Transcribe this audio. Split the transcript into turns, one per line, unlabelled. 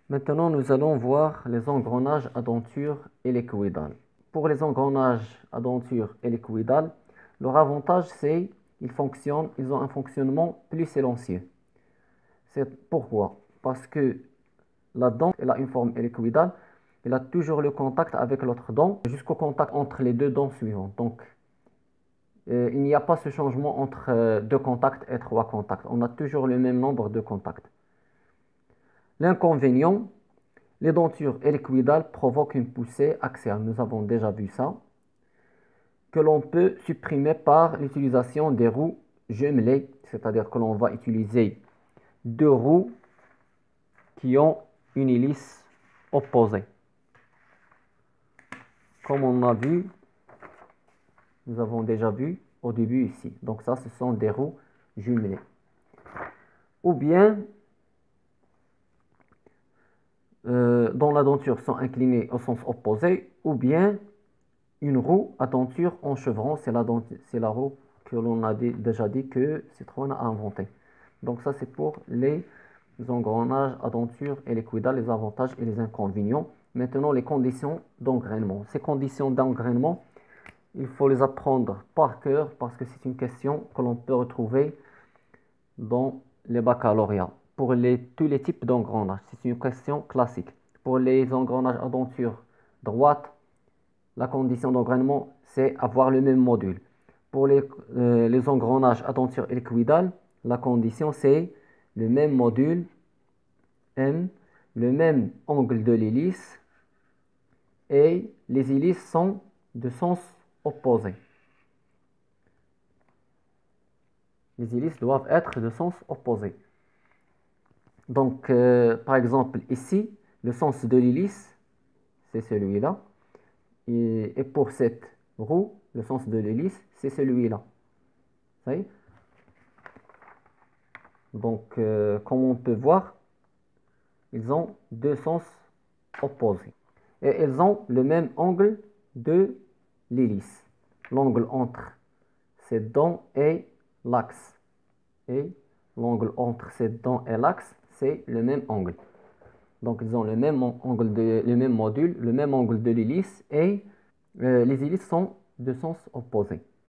Maintenant, nous allons voir les engrenages à denture hélicoïdale. Pour les engrenages à denture hélicoïdale, leur avantage c'est ils ont un fonctionnement plus silencieux. C'est pourquoi? Parce que la dent elle a une forme hélicoïdale, elle a toujours le contact avec l'autre dent jusqu'au contact entre les deux dents suivantes. Donc, il n'y a pas ce changement entre deux contacts et trois contacts. On a toujours le même nombre de contacts. L'inconvénient, les dentures hélicoïdales provoquent une poussée axiale. Nous avons déjà vu ça, que l'on peut supprimer par l'utilisation des roues jumelées, c'est-à-dire que l'on va utiliser deux roues qui ont une hélice opposée. Comme on a vu, nous avons déjà vu au début ici. Donc ça, ce sont des roues jumelées. Ou bien, dont la denture sont inclinées au sens opposé, ou bien une roue à denture en chevron, c'est la roue que l'on a déjà dit que Citroën a inventé. Donc ça, c'est pour les engrenages à denture hélicoïdale, les avantages et les inconvénients. Maintenant, les conditions d'engrainement. Ces conditions d'engrainement, il faut les apprendre par cœur parce que c'est une question que l'on peut retrouver dans les baccalauréats. Pour tous les types d'engrenages, c'est une question classique. Pour les engrenages à denture droite, la condition d'engrainement, c'est avoir le même module. Pour les engrenages à denture hélicoïdale, la condition, c'est le même module M, le même angle de l'hélice et les hélices sont de sens opposé. Les hélices doivent être de sens opposé. Donc, par exemple, ici, le sens de l'hélice, c'est celui-là. Et pour cette roue, le sens de l'hélice, c'est celui-là. Vous voyez? Donc, comme on peut voir, ils ont deux sens opposés. Et ils ont le même angle de l'hélice. L'angle entre cette dent et l'axe. Et l'angle entre cette dent et l'axe, c'est le même angle. Donc, ils ont le même angle, le même module, le même angle de l'hélice et les hélices sont de sens opposé.